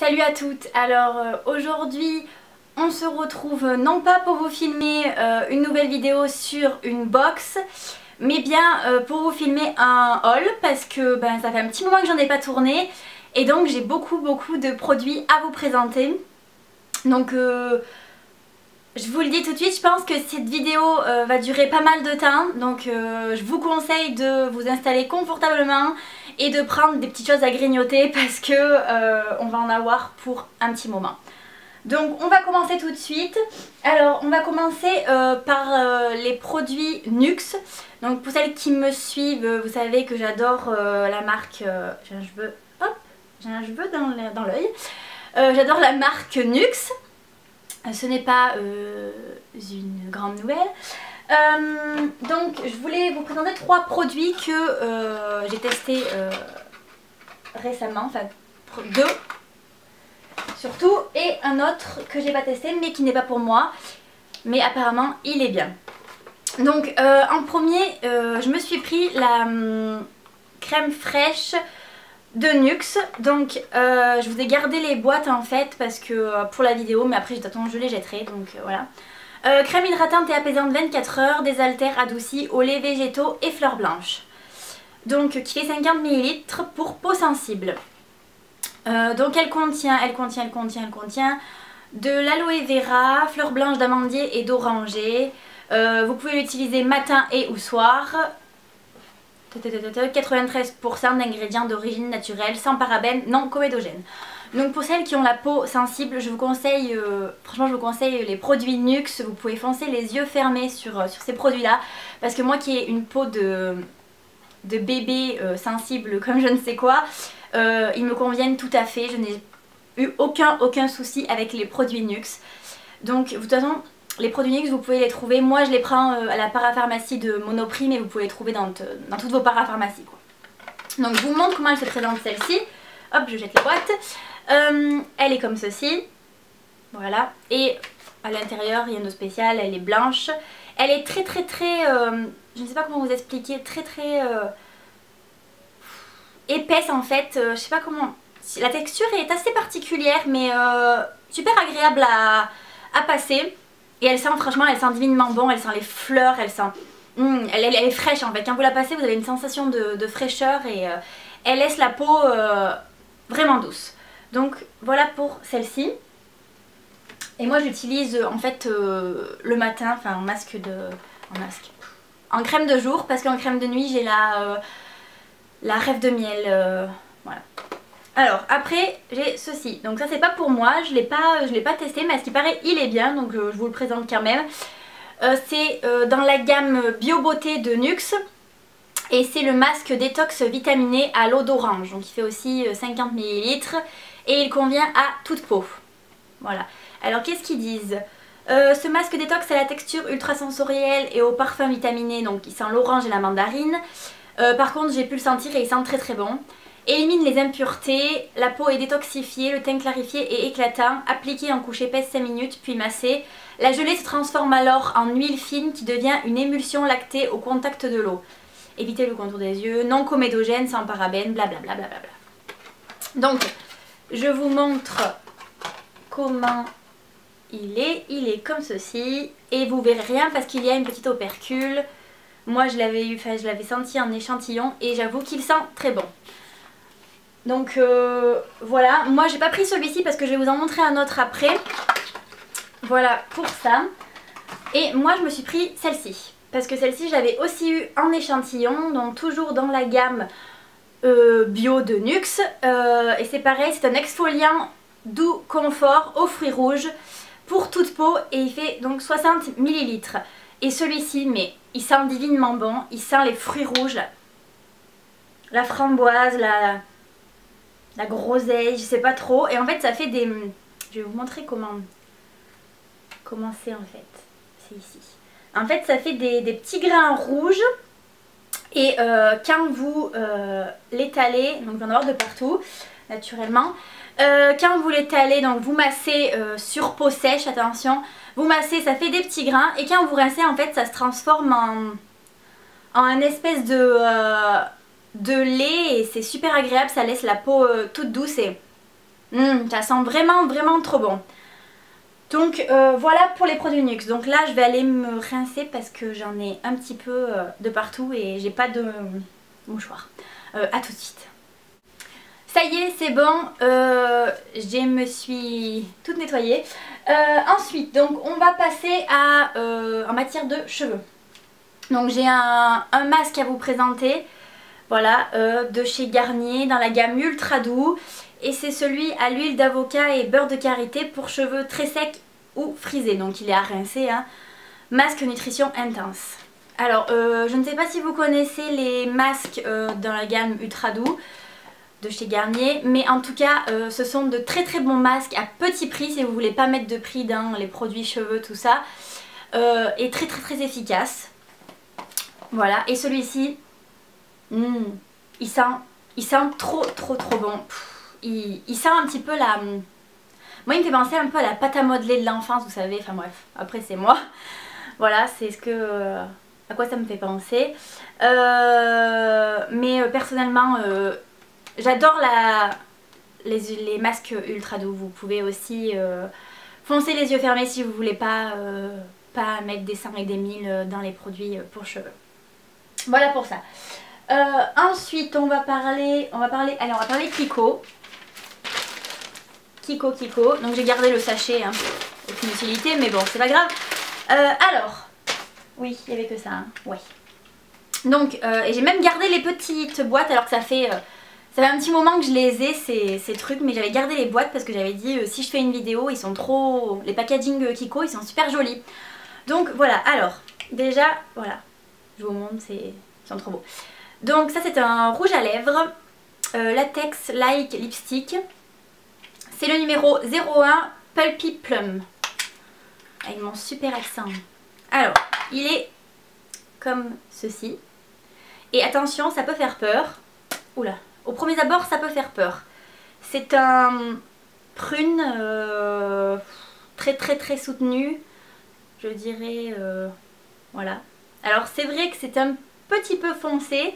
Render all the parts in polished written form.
Salut à toutes. Alors aujourd'hui on se retrouve non pas pour vous filmer une nouvelle vidéo sur une box, mais bien pour vous filmer un haul parce que ça fait un petit moment que j'en ai pas tourné et donc j'ai beaucoup de produits à vous présenter. Donc je vous le dis tout de suite, je pense que cette vidéo va durer pas mal de temps, donc je vous conseille de vous installer confortablement et de prendre des petites choses à grignoter parce que on va en avoir pour un petit moment. Donc on va commencer tout de suite. Alors on va commencer par les produits Nuxe. Donc pour celles qui me suivent, vous savez que j'adore la marque, j'ai un cheveu dans l'œil. J'adore la marque Nuxe. Ce n'est pas une grande nouvelle. Donc je voulais vous présenter 3 produits que j'ai testés récemment, enfin 2 surtout, et un autre que j'ai pas testé mais qui n'est pas pour moi, mais apparemment il est bien. Donc en premier je me suis pris la crème fraîche de Nuxe. Donc je vous ai gardé les boîtes en fait parce que pour la vidéo, mais après je les jetterai, donc voilà. Crème hydratante et apaisante 24 heures, désaltère adouci aux laits végétaux et fleurs blanches. Donc qui fait 50 ml pour peau sensible. Donc elle contient de l'aloe vera, fleurs blanches d'amandier et d'oranger. Vous pouvez l'utiliser matin et ou soir. 93% d'ingrédients d'origine naturelle, sans parabènes, non comédogènes. Donc pour celles qui ont la peau sensible, je vous conseille, franchement je vous conseille les produits Nuxe. Vous pouvez foncer les yeux fermés sur ces produits là, parce que moi qui ai une peau de bébé sensible comme je ne sais quoi, ils me conviennent tout à fait. Je n'ai eu aucun souci avec les produits Nuxe. Donc de toute façon les produits Nuxe vous pouvez les trouver, moi je les prends à la parapharmacie de Monoprix, mais vous pouvez les trouver dans toutes vos parapharmacies quoi. Donc je vous montre comment elle se présente celle-ci. Hop, je jette la boîte. Elle est comme ceci, voilà, et à l'intérieur rien de spécial, elle est blanche. Elle est très je ne sais pas comment vous expliquer, très épaisse en fait, je sais pas comment, la texture est assez particulière mais super agréable à passer. Et elle sent, franchement, elle sent divinement bon, elle sent les fleurs, elle sent... elle est fraîche en fait. Quand vous la passez, vous avez une sensation de fraîcheur et elle laisse la peau vraiment douce. Donc voilà pour celle-ci. Et moi j'utilise en fait le matin, enfin en crème de jour, parce qu'en crème de nuit j'ai la rêve de miel, voilà. Alors après j'ai ceci, donc ça c'est pas pour moi, je l'ai pas testé, mais à ce qui paraît il est bien, donc je vous le présente quand même. C'est dans la gamme Bio Beauté de Nuxe et c'est le masque détox vitaminé à l'eau d'orange, donc il fait aussi 50 ml et il convient à toute peau. Voilà. Alors qu'est-ce qu'ils disent? Ce masque détox a la texture ultra sensorielle et au parfum vitaminé, donc il sent l'orange et la mandarine. Par contre j'ai pu le sentir et il sent très bon. Élimine les impuretés, la peau est détoxifiée, le teint clarifié et éclatant, appliqué en couche épaisse 5 minutes puis massé. La gelée se transforme alors en huile fine qui devient une émulsion lactée au contact de l'eau. Évitez le contour des yeux, non comédogène, sans parabènes, blablabla. Donc je vous montre comment il est comme ceci et vous verrez rien parce qu'il y a une petite opercule. Moi je l'avais senti en échantillon et j'avoue qu'il sent très bon. Donc voilà, moi j'ai pas pris celui-ci parce que je vais vous en montrer un autre après. Voilà pour ça. Et moi je me suis pris celle-ci parce que celle-ci je l'avais aussi eu en échantillon, donc toujours dans la gamme bio de Nuxe. Et c'est pareil, c'est un exfoliant doux confort aux fruits rouges pour toute peau et il fait donc 60 ml. Et celui-ci, mais il sent divinement bon, il sent les fruits rouges, la framboise, la groseille, je sais pas trop. Et en fait ça fait des... Je vais vous montrer comment c'est en fait. C'est ici. En fait ça fait des petits grains rouges. Et quand vous l'étalez, donc vous en avoir de partout naturellement. Quand vous l'étalez, donc vous massez sur peau sèche, attention. Vous massez, ça fait des petits grains. Et quand vous rincez en fait ça se transforme en un espèce de lait et c'est super agréable, ça laisse la peau toute douce et Ça sent vraiment vraiment trop bon. Donc voilà pour les produits NYX. Donc là je vais aller me rincer parce que j'en ai un petit peu de partout et j'ai pas de mouchoir. À tout de suite. Ça y est, c'est bon, je me suis toute nettoyée. Ensuite, donc on va passer à en matière de cheveux. Donc j'ai un masque à vous présenter, voilà, de chez Garnier dans la gamme Ultra Doux. Et c'est celui à l'huile d'avocat et beurre de karité pour cheveux très secs ou frisés. Donc il est à rincer, hein. Masque nutrition intense. Alors je ne sais pas si vous connaissez les masques dans la gamme Ultra Doux de chez Garnier, mais en tout cas ce sont de très très bons masques à petit prix si vous voulez pas mettre de prix dans les produits cheveux, tout ça, et très très très efficace. Voilà, et celui-ci, il sent trop trop trop bon. Il sent un petit peu la... Moi il me fait penser un peu à la pâte à modeler de l'enfance, vous savez, enfin bref, après c'est moi. Voilà, c'est ce que... à quoi ça me fait penser. Mais personnellement, j'adore les masques Ultra Doux. Vous pouvez aussi foncer les yeux fermés si vous voulez pas mettre des 100 et des 1000 dans les produits pour cheveux. Voilà pour ça. Ensuite on va parler Kiko. Kiko. Donc j'ai gardé le sachet, hein. Aucune utilité, mais bon c'est pas grave. Alors, oui il n'y avait que ça, hein. Ouais. Donc et j'ai même gardé les petites boîtes alors que ça fait un petit moment que je les ai ces trucs, mais j'avais gardé les boîtes parce que j'avais dit si je fais une vidéo, ils sont trop... Les packaging Kiko ils sont super jolis. Donc voilà, alors déjà voilà, je vous montre, ils sont trop beaux. Donc ça c'est un rouge à lèvres latex like lipstick. C'est le numéro 01 Pulpy Plum. Avec mon super accent. Alors, il est comme ceci. Et attention, ça peut faire peur. Oula, au premier abord ça peut faire peur. C'est un prune très très très soutenu. Je dirais, voilà. Alors c'est vrai que c'est un petit peu foncé.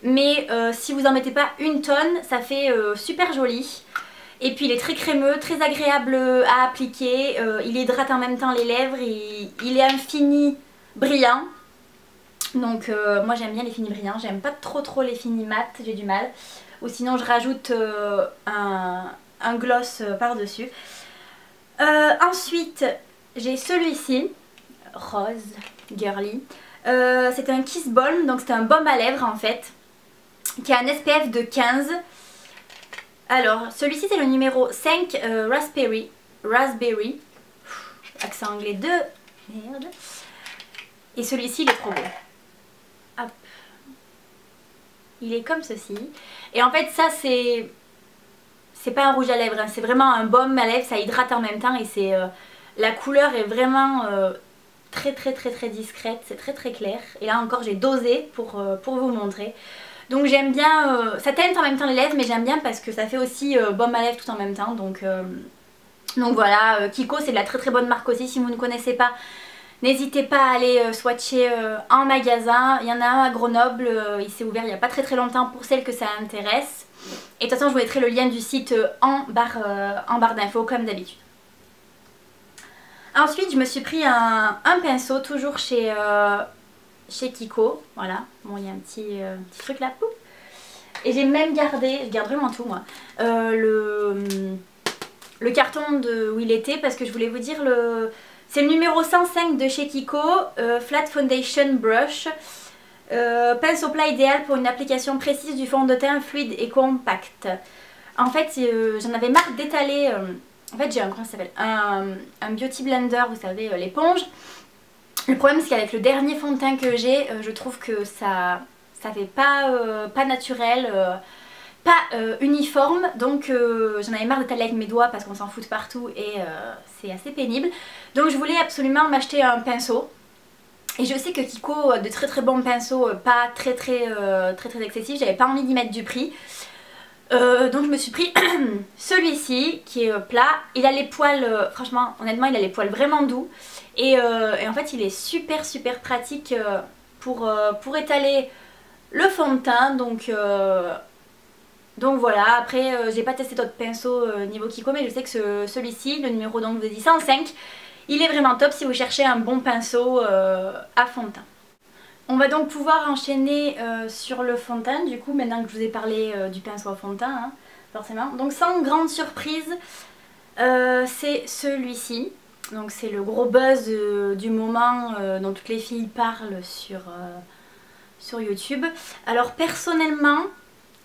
Mais si vous en mettez pas une tonne, ça fait super joli. Et puis il est très crémeux, très agréable à appliquer, il hydrate en même temps les lèvres, il est infini brillant. Donc moi j'aime bien les finis brillants, j'aime pas trop les finis mat, j'ai du mal. Ou sinon je rajoute un gloss par-dessus. Ensuite j'ai celui-ci, rose, girly. C'est un Kiss Balm, donc c'est un baume à lèvres en fait, qui a un SPF de 15. Alors, celui-ci c'est le numéro 5 Raspberry. Accent anglais de merde. Et celui-ci il est trop beau. Hop. Il est comme ceci. Et en fait ça c'est pas un rouge à lèvres, hein. C'est vraiment un baume à lèvres, ça hydrate en même temps. Et c'est la couleur est vraiment très discrète, c'est très clair. Et là encore j'ai dosé pour vous montrer. Donc j'aime bien, ça teinte en même temps les lèvres, mais j'aime bien parce que ça fait aussi baume à lèvres tout en même temps. Donc voilà, Kiko c'est de la très bonne marque aussi. Si vous ne connaissez pas, n'hésitez pas à aller swatcher en magasin. Il y en a un à Grenoble, il s'est ouvert il n'y a pas très longtemps pour celles que ça intéresse. Et de toute façon je vous mettrai le lien du site en barre d'infos comme d'habitude. Ensuite je me suis pris un pinceau toujours chez Kiko, voilà, bon il y a un petit truc là, pouf. Et j'ai même gardé, je garde vraiment tout moi, le carton où il était parce que je voulais vous dire, c'est le numéro 105 de chez Kiko, Flat Foundation Brush, pinceau plat idéal pour une application précise du fond de teint fluide et compact. En fait j'en avais marre d'étaler, en fait j'ai un beauty blender, vous savez l'éponge. Le problème c'est qu'avec le dernier fond de teint que j'ai, je trouve que ça fait pas naturel, pas uniforme. Donc j'en avais marre d'étaler avec mes doigts parce qu'on s'en fout de partout et c'est assez pénible. Donc je voulais absolument m'acheter un pinceau. Et je sais que Kiko a de très bons pinceaux, pas très excessifs, j'avais pas envie d'y mettre du prix. Donc je me suis pris celui-ci qui est plat. Il a les poils, franchement honnêtement il a les poils vraiment doux. Et en fait il est super pratique pour étaler le fond de teint. Donc Donc voilà, après j'ai pas testé d'autres pinceaux niveau Kiko, mais je sais que celui-ci, le numéro donc je vous ai dit 105, il est vraiment top si vous cherchez un bon pinceau à fond de teint. On va donc pouvoir enchaîner sur le fond de teint, du coup maintenant que je vous ai parlé du pinceau à fond de teint, hein, forcément. Donc sans grande surprise, c'est celui-ci. Donc c'est le gros buzz du moment dont toutes les filles parlent sur YouTube. Alors personnellement,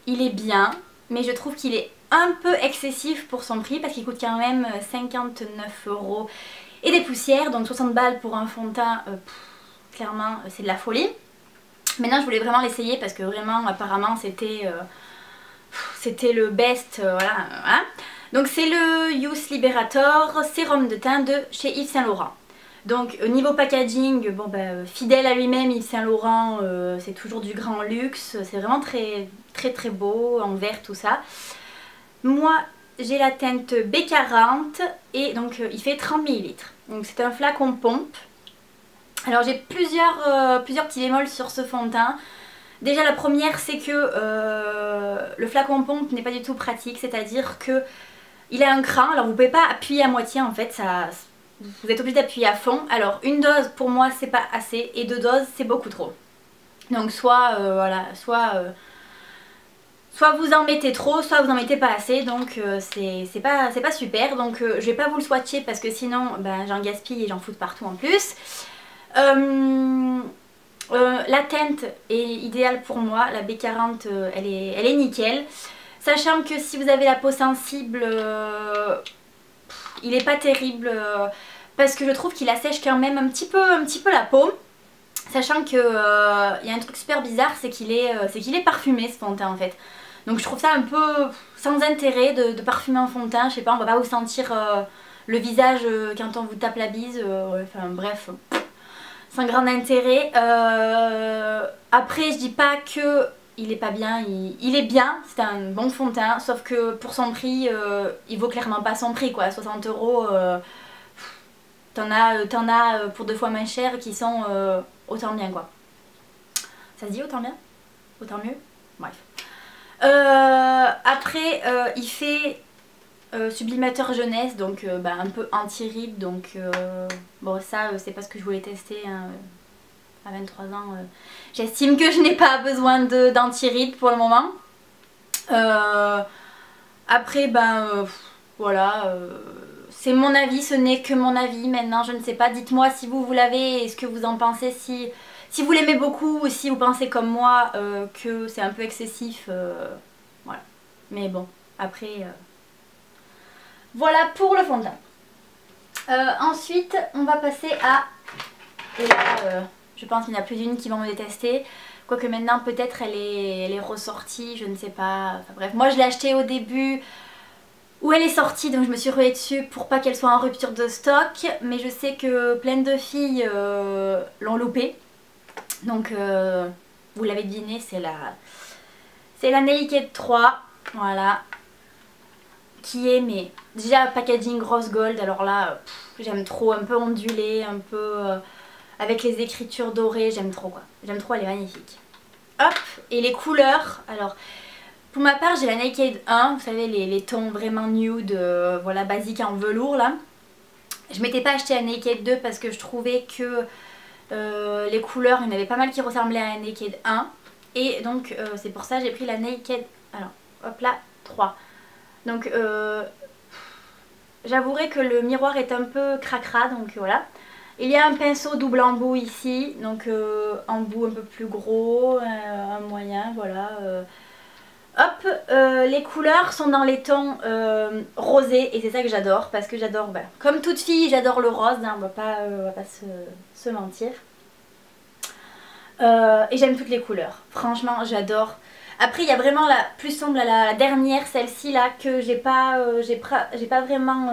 il est bien, mais je trouve qu'il est un peu excessif pour son prix parce qu'il coûte quand même 59 € et des poussières, donc 60 balles pour un fond de teint, clairement c'est de la folie. Maintenant je voulais vraiment l'essayer parce que vraiment apparemment c'était le best, voilà, hein. Donc c'est le Youth Liberator Sérum de teint de chez Yves Saint Laurent. Donc au niveau packaging, bon bah, fidèle à lui-même, Yves Saint Laurent, c'est toujours du grand luxe, c'est vraiment très très beau, en vert tout ça. Moi j'ai la teinte B40 et donc il fait 30 ml. Donc c'est un flacon pompe. Alors j'ai plusieurs petits bémols sur ce fond de teint. Déjà la première c'est que le flacon pompe n'est pas du tout pratique, c'est-à-dire que il a un cran, alors vous pouvez pas appuyer à moitié en fait, vous êtes obligé d'appuyer à fond. Alors une dose pour moi c'est pas assez et 2 doses c'est beaucoup trop. Donc soit voilà, soit vous en mettez trop, soit vous en mettez pas assez, donc c'est pas super. Donc je vais pas vous le swatcher parce que sinon ben, j'en gaspille et j'en fous partout en plus. La teinte est idéale pour moi, la B40 elle est nickel. Sachant que si vous avez la peau sensible, il est pas terrible parce que je trouve qu'il assèche quand même un petit peu la peau. Sachant que y a un truc super bizarre, c'est qu'il est parfumé ce fond de teint en fait. Donc je trouve ça un peu sans intérêt de parfumer un fond de teint, je sais pas, on va pas vous sentir le visage quand on vous tape la bise, enfin bref, sans grand intérêt. Après je dis pas que il est pas bien, il est bien, c'est un bon fond de teint, sauf que pour son prix, il vaut clairement pas son prix quoi, 60 €, t'en as pour 2 fois moins cher qui sont autant bien quoi. Ça se dit autant bien? Autant mieux? Bref. Après il fait sublimateur jeunesse, donc bah, un peu anti-rides, donc bon ça c'est pas ce que je voulais tester hein. À 23 ans, j'estime que je n'ai pas besoin d'anti-rides pour le moment. Après ben voilà, c'est mon avis, ce n'est que mon avis. Maintenant je ne sais pas, dites-moi si vous l'avez et ce que vous en pensez, si vous l'aimez beaucoup ou si vous pensez comme moi que c'est un peu excessif, voilà. Mais bon, après voilà pour le fond de teint. Ensuite on va passer à, et là je pense qu'il n'y en a plus d'une qui vont me détester. Quoique maintenant peut-être elle est ressortie, je ne sais pas. Enfin bref, moi je l'ai achetée au début où elle est sortie, donc je me suis ruée dessus pour pas qu'elle soit en rupture de stock. Mais je sais que plein de filles l'ont loupée. Donc vous l'avez deviné, c'est la Naked 3. Voilà. Qui est mais déjà packaging rose gold, alors là j'aime trop, un peu ondulé, un peu avec les écritures dorées, j'aime trop quoi. J'aime trop, elle est magnifique. Hop, et les couleurs, alors pour ma part j'ai la Naked 1, vous savez les tons vraiment nude, voilà basique en velours là. Je m'étais pas acheté la Naked 2 parce que je trouvais que les couleurs, il y en avait pas mal qui ressemblaient à la Naked 1. Et donc c'est pour ça que j'ai pris la Naked, alors hop là, 3. Donc j'avouerai que le miroir est un peu cracra, donc voilà. Il y a un pinceau double embout ici, donc embout un peu plus gros, un moyen, voilà. Hop, les couleurs sont dans les tons rosés et c'est ça que j'adore, parce que j'adore, bah, comme toute fille, j'adore le rose, hein, on va pas se mentir. Et j'aime toutes les couleurs, franchement j'adore. Après il y a vraiment la plus sombre, la dernière, celle-ci là, que j'ai pas vraiment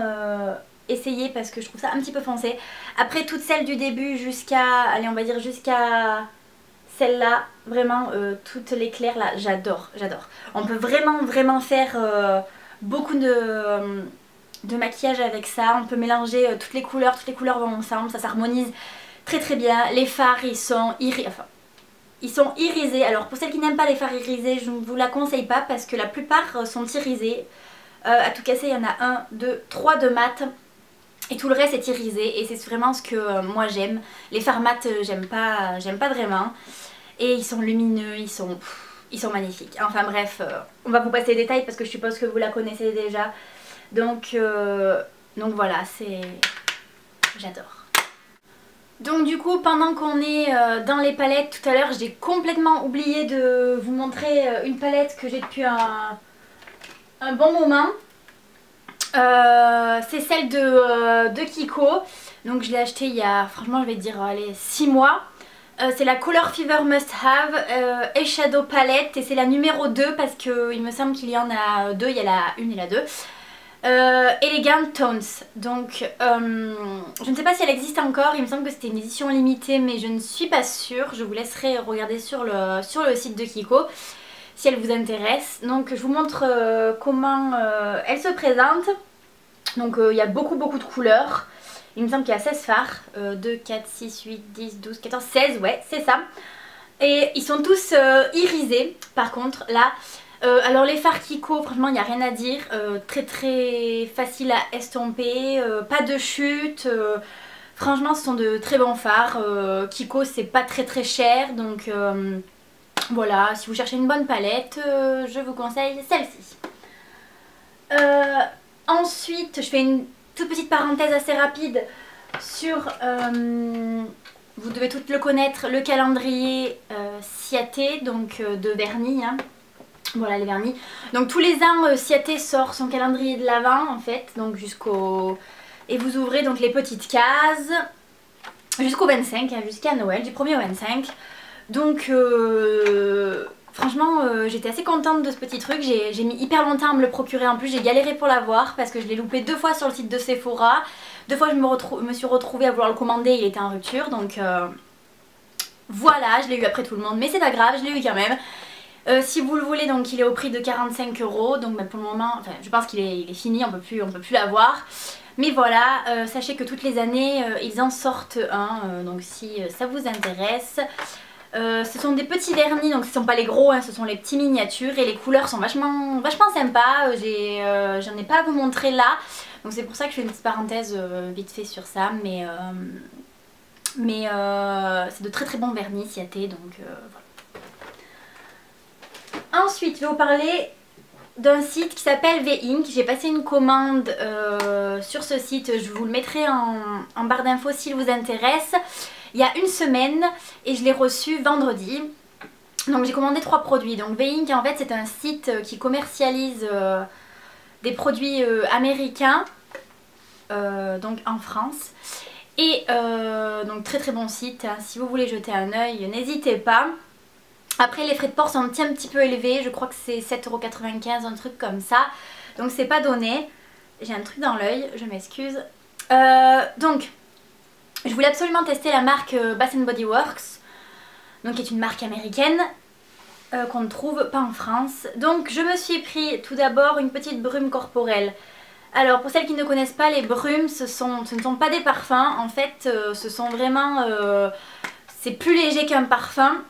essayé parce que je trouve ça un petit peu foncé. Après toutes celles du début jusqu'à, allez on va dire jusqu'à celle-là, vraiment toutes les claires là, j'adore. On peut vraiment faire beaucoup de maquillage avec ça, on peut mélanger toutes les couleurs vont ensemble, ça s'harmonise très bien. Les fards ils sont Ils sont irisés. Alors pour celles qui n'aiment pas les fards irisés, je ne vous la conseille pas parce que la plupart sont irisés. À tout casser, il y en a 1, 2, 3 de mat. Et tout le reste est irisé et c'est vraiment ce que moi j'aime. Les fards mat, j'aime pas vraiment. Et ils sont lumineux, ils sont magnifiques. Enfin bref, on va vous passer les détails parce que je suppose que vous la connaissez déjà. Donc voilà, j'adore. Donc du coup, pendant qu'on est dans les palettes, tout à l'heure j'ai complètement oublié de vous montrer une palette que j'ai depuis un bon moment. C'est celle de Kiko. Donc je l'ai achetée il y a, franchement je vais dire, allez, 6 mois. C'est la Color Fever Must Have Eyeshadow Palette et c'est la numéro 2 parce qu'il me semble qu'il y en a 2, il y a la 1 et la 2. Elegant Tones. Donc je ne sais pas si elle existe encore, il me semble que c'était une édition limitée mais je ne suis pas sûre. Je vous laisserai regarder sur le site de Kiko si elle vous intéresse. Donc je vous montre comment elle se présente. Donc il y a beaucoup de couleurs. Il me semble qu'il y a 16 fards, 2, 4, 6, 8, 10, 12, 14, 16, ouais c'est ça. Et ils sont tous irisés par contre là. Alors les fards Kiko, franchement il n'y a rien à dire, très facile à estomper, pas de chute, franchement ce sont de très bons fards. Kiko c'est pas très cher donc voilà, si vous cherchez une bonne palette, je vous conseille celle-ci. Ensuite je fais une toute petite parenthèse assez rapide sur, vous devez toutes le connaître, le calendrier Ciaté, donc de vernis, hein. Voilà les vernis. Donc tous les ans Ciaté sort son calendrier de l'Avent en fait, donc jusqu'au... Et vous ouvrez donc les petites cases jusqu'au 25, hein, jusqu'à Noël, du 1er au 25. Donc franchement j'étais assez contente de ce petit truc, j'ai mis hyper longtemps à me le procurer en plus, j'ai galéré pour l'avoir parce que je l'ai loupé 2 fois sur le site de Sephora. 2 fois je me suis retrouvée à vouloir le commander, il était en rupture donc voilà, je l'ai eu après tout le monde mais c'est pas grave, je l'ai eu quand même. Si vous le voulez, donc il est au prix de 45 €, donc bah, pour le moment, enfin, je pense qu'il est fini, on peut plus l'avoir. Mais voilà, sachez que toutes les années ils en sortent un, donc si ça vous intéresse. Ce sont des petits vernis, donc ce ne sont pas les gros, hein, ce sont les petits miniatures et les couleurs sont vachement sympas. J'en ai pas à vous montrer là, donc c'est pour ça que je fais une petite parenthèse vite fait sur ça, mais c'est de très bons vernis Ciaté, donc voilà. Ensuite, je vais vous parler d'un site qui s'appelle V-Ink. J'ai passé une commande sur ce site, je vous le mettrai en barre d'infos s'il vous intéresse. Il y a une semaine et je l'ai reçu vendredi. Donc j'ai commandé 3 produits. Donc V-Ink en fait c'est un site qui commercialise des produits américains donc en France. Et donc très bon site, hein. Si vous voulez jeter un œil, n'hésitez pas. Après les frais de port sont un petit peu élevés, je crois que c'est 7,95 €, un truc comme ça. Donc c'est pas donné. J'ai un truc dans l'œil, je m'excuse. Donc je voulais absolument tester la marque Bath Body Works, donc qui est une marque américaine qu'on ne trouve pas en France. Donc je me suis pris tout d'abord une petite brume corporelle. Alors pour celles qui ne connaissent pas, les brumes ce ne sont pas des parfums, en fait ce sont vraiment... c'est plus léger qu'un parfum.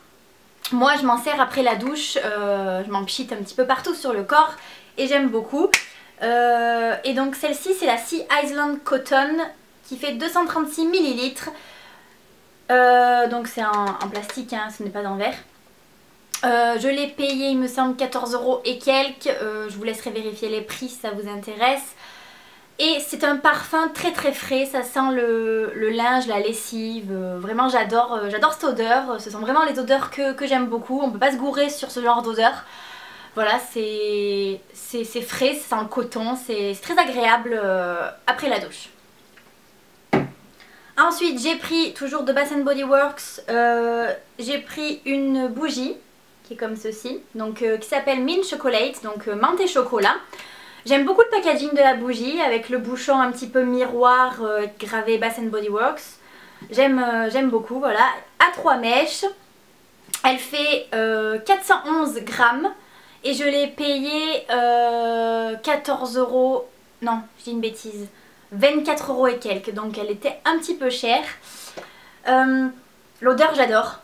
Moi je m'en sers après la douche, je m'en pchite un petit peu partout sur le corps et j'aime beaucoup. Et donc celle-ci c'est la Sea Island Cotton qui fait 236 ml. Donc c'est en plastique, hein, ce n'est pas en verre. Je l'ai payé il me semble 14 € et quelques, je vous laisserai vérifier les prix si ça vous intéresse. Et c'est un parfum très frais, ça sent le linge, la lessive, vraiment j'adore cette odeur, ce sont vraiment les odeurs que j'aime beaucoup, on peut pas se gourer sur ce genre d'odeur. Voilà, c'est frais, ça sent le coton, c'est très agréable après la douche. Ensuite j'ai pris, toujours de Bath Body Works, j'ai pris une bougie qui est comme ceci, donc qui s'appelle Mint Chocolate, donc menthe et chocolat. J'aime beaucoup le packaging de la bougie avec le bouchon un petit peu miroir gravé Bath Body Works. J'aime beaucoup, voilà. À 3 mèches. Elle fait 411 grammes et je l'ai payée 14 €. Non, je dis une bêtise. 24 € et quelques, donc elle était un petit peu chère. L'odeur j'adore.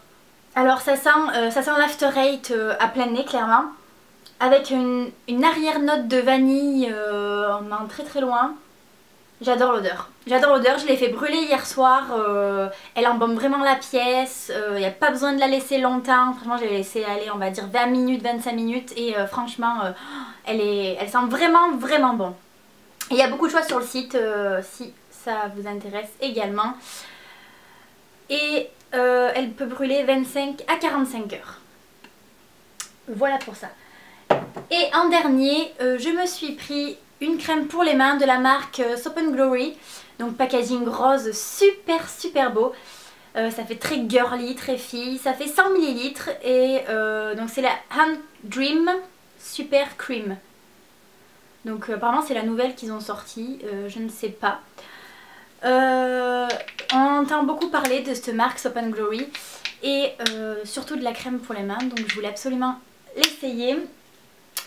Alors ça sent l'After Eight à plein nez clairement. Avec une arrière-note de vanille en très très loin. J'adore l'odeur. J'adore l'odeur, je l'ai fait brûler hier soir. Elle embaume vraiment la pièce. Il n'y a pas besoin de la laisser longtemps. Franchement, j'ai laissé aller, on va dire 20 minutes, 25 minutes. Et franchement, elle sent vraiment vraiment bon. Et il y a beaucoup de choix sur le site si ça vous intéresse également. Et elle peut brûler 25 à 45 heures. Voilà pour ça. Et en dernier, je me suis pris une crème pour les mains de la marque Soap & Glory. Donc packaging rose super super beau. Ça fait très girly, très fille. Ça fait 100 ml et donc c'est la Hand Dream Super Cream. Donc apparemment c'est la nouvelle qu'ils ont sortie, je ne sais pas. On entend beaucoup parler de cette marque Soap & Glory et surtout de la crème pour les mains. Donc je voulais absolument l'essayer.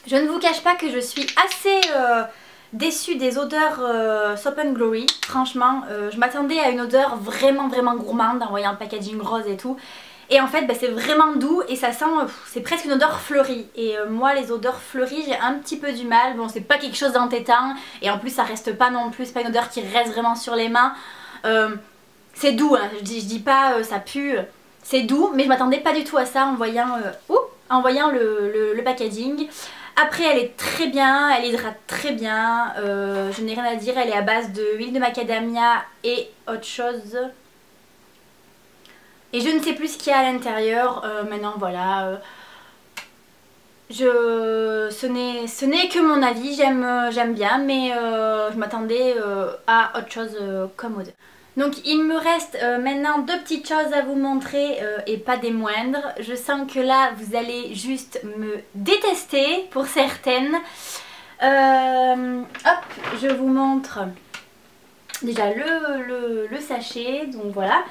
Je ne vous cache pas que je suis assez déçue des odeurs Soap & Glory. Franchement, je m'attendais à une odeur vraiment vraiment gourmande en voyant le packaging rose et tout. Et en fait, bah, c'est vraiment doux et ça sent, c'est presque une odeur fleurie. Et moi, les odeurs fleuries, j'ai un petit peu du mal. Bon, c'est pas quelque chose d'entêtant et en plus, ça reste pas non plus, c'est pas une odeur qui reste vraiment sur les mains. C'est doux, hein, je dis pas ça pue, c'est doux, mais je m'attendais pas du tout à ça en voyant, le packaging. Après elle est très bien, elle hydrate très bien, je n'ai rien à dire, elle est à base de huile de macadamia et autre chose. Et je ne sais plus ce qu'il y a à l'intérieur, maintenant voilà. Ce n'est que mon avis, j'aime bien, mais je m'attendais à autre chose comme odeur. Donc il me reste maintenant deux petites choses à vous montrer et pas des moindres. Je sens que là vous allez juste me détester pour certaines. Hop, je vous montre déjà le sachet, donc voilà.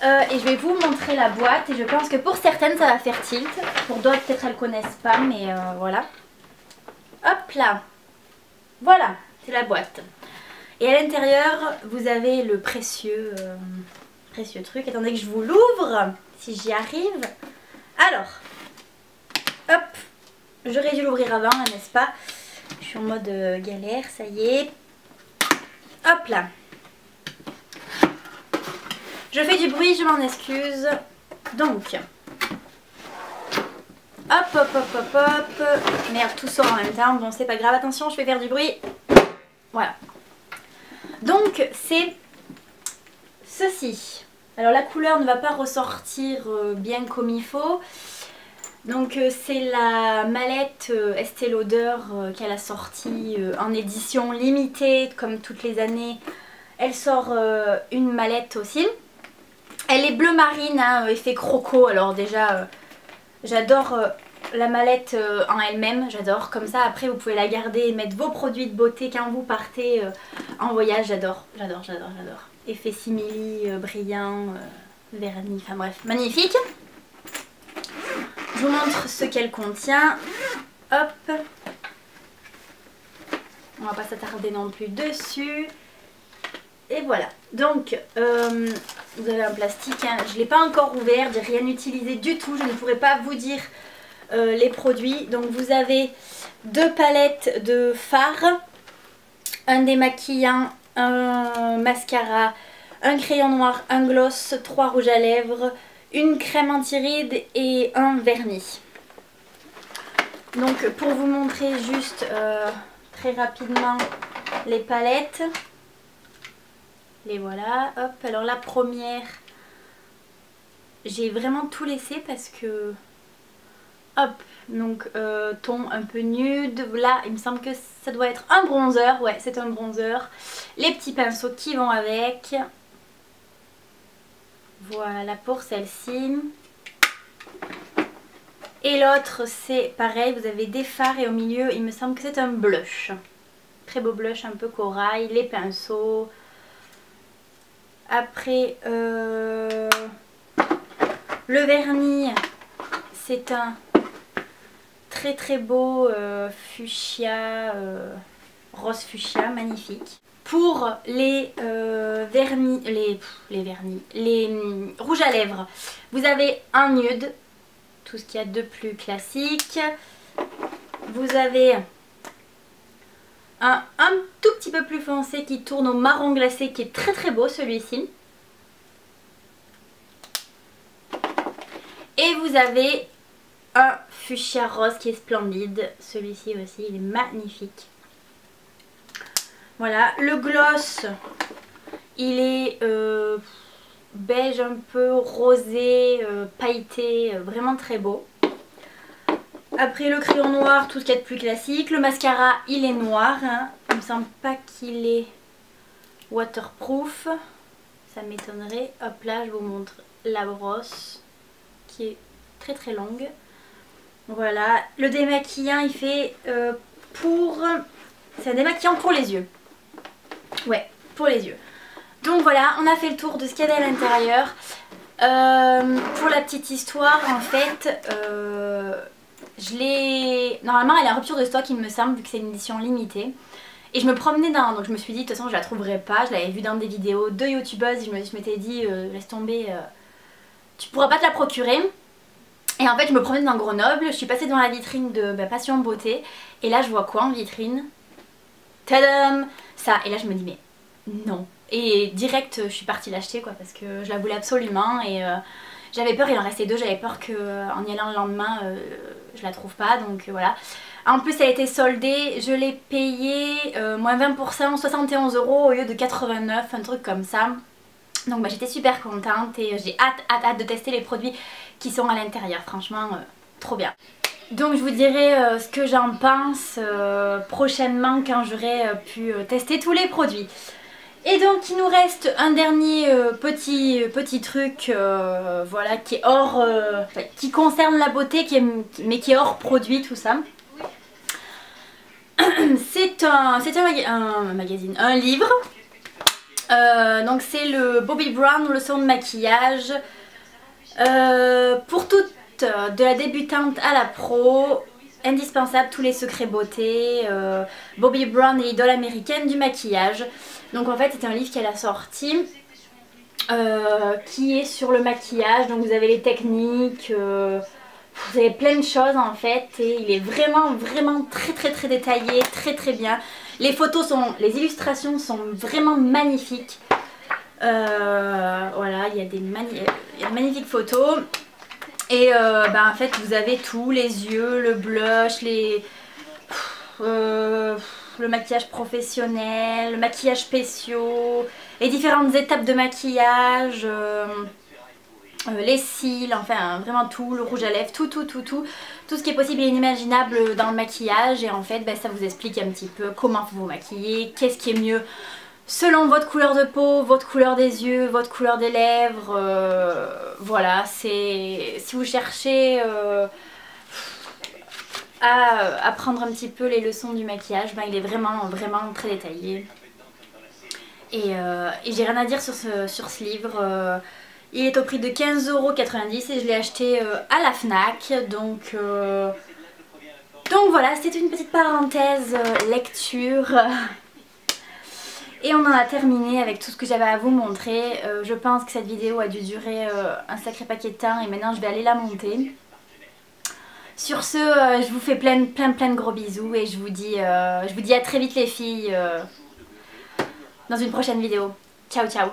Et je vais vous montrer la boîte et je pense que pour certaines ça va faire tilt. Pour d'autres peut-être elles connaissent pas, mais voilà. Hop là, voilà, c'est la boîte. Et à l'intérieur, vous avez le précieux truc. Attendez que je vous l'ouvre, si j'y arrive. Alors, hop, j'aurais dû l'ouvrir avant, n'est-ce pas? Je suis en mode galère, ça y est. Hop là. Je fais du bruit, je m'en excuse. Donc, hop, hop, hop, hop, hop. Merde, tout sort en même temps. Bon, c'est pas grave, attention, je vais faire du bruit. Voilà. Donc c'est ceci. Alors la couleur ne va pas ressortir bien comme il faut. Donc c'est la mallette Estée Lauder qu'elle a sortie en édition limitée comme toutes les années. Elle sort une mallette aussi. Elle est bleu marine, hein, effet croco. Alors déjà j'adore la mallette en elle-même, j'adore. Comme ça après vous pouvez la garder et mettre vos produits de beauté quand vous partez en voyage. J'adore. Effet simili, brillant, vernis, enfin bref, magnifique. Je vous montre ce qu'elle contient. Hop. On va pas s'attarder non plus dessus. Et voilà. Donc vous avez un plastique, hein. Je ne l'ai pas encore ouvert, j'ai rien utilisé du tout. Je ne pourrais pas vous dire les produits. Donc vous avez deux palettes de fard, un démaquillant, un mascara, un crayon noir, un gloss, 3 rouges à lèvres, une crème anti-rides et un vernis. Donc pour vous montrer juste très rapidement les palettes, les voilà. Hop, alors la première, j'ai vraiment tout laissé parce que hop, donc ton un peu nude. Là il me semble que ça doit être un bronzer. Ouais, c'est un bronzer. Les petits pinceaux qui vont avec. Voilà pour celle-ci. Et l'autre c'est pareil, vous avez des fards et au milieu il me semble que c'est un blush. Très beau blush un peu corail. Les pinceaux. Après le vernis, c'est un très beau fuchsia rose fuchsia, magnifique. Pour les vernis, les rouges à lèvres, vous avez un nude, tout ce qu'il y a de plus classique. Vous avez un tout petit peu plus foncé qui tourne au marron glacé, qui est très très beau celui-ci. Et vous avez un fuchsia rose qui est splendide, celui-ci aussi il est magnifique. Voilà, le gloss, il est beige un peu rosé, pailleté, vraiment très beau. Après le crayon noir, tout ce qu'il y a de plus classique. Le mascara, il est noir, hein. Il me semble pas qu'il est waterproof, ça m'étonnerait. Hop là, je vous montre la brosse qui est très très longue. Voilà, le démaquillant, il fait c'est un démaquillant pour les yeux. Ouais, pour les yeux. Donc voilà, on a fait le tour de ce qu'il y a à l'intérieur. Pour la petite histoire, en fait, normalement elle est en rupture de stock il me semble, vu que c'est une édition limitée. Et je me promenais donc je me suis dit de toute façon je la trouverai pas. Je l'avais vue dans des vidéos de youtubeuses et je m'étais dit laisse tomber, tu pourras pas te la procurer. Et en fait je me promenais dans Grenoble, je suis passée devant la vitrine de Passion Beauté. Et là je vois quoi en vitrine? Tadam! Ça, et là je me dis mais non. Et direct je suis partie l'acheter quoi, parce que je la voulais absolument. Et j'avais peur, il en restait deux, j'avais peur qu'en y allant le lendemain je la trouve pas, donc voilà. En plus elle a été soldée, je l'ai payée moins 20%, 71 € au lieu de 89, un truc comme ça. Donc bah, j'étais super contente et j'ai hâte de tester les produits qui sont à l'intérieur, franchement trop bien. Donc je vous dirai ce que j'en pense prochainement quand j'aurai pu tester tous les produits. Et donc il nous reste un dernier petit truc voilà, qui est hors, qui concerne la beauté, mais qui est hors produit, tout ça. C'est un magazine, un livre. Donc c'est le Bobbi Brown leçon de maquillage pour toutes, de la débutante à la pro. Indispensable, tous les secrets beauté, Bobbi Brown est l'idole américaine du maquillage. Donc en fait c'est un livre qu'elle a sorti qui est sur le maquillage. Donc vous avez les techniques, vous avez plein de choses en fait. Et il est vraiment très détaillé, très bien. Les illustrations sont vraiment magnifiques. Voilà, il y a des magnifiques photos. Et bah, en fait vous avez tout, les yeux, le blush, le maquillage professionnel, le maquillage spéciaux, les différentes étapes de maquillage, les cils, enfin vraiment tout, le rouge à lèvres, tout ce qui est possible et inimaginable dans le maquillage. Et en fait bah, ça vous explique un petit peu comment vous maquiller, qu'est-ce qui est mieux selon votre couleur de peau, votre couleur des yeux, votre couleur des lèvres. Voilà, si vous cherchez à apprendre un petit peu les leçons du maquillage, ben, il est vraiment très détaillé. Et j'ai rien à dire sur ce livre. Il est au prix de 15,90 € et je l'ai acheté à la Fnac. Donc voilà, c'était une petite parenthèse lecture. Et on en a terminé avec tout ce que j'avais à vous montrer. Je pense que cette vidéo a dû durer un sacré paquet de temps et maintenant je vais aller la monter. Sur ce, je vous fais plein de gros bisous et je vous dis à très vite les filles dans une prochaine vidéo. Ciao ciao.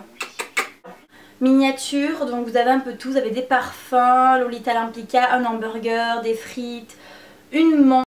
Miniature, donc vous avez un peu tout, vous avez des parfums, Lolita Lamplica, un hamburger, des frites, une montre.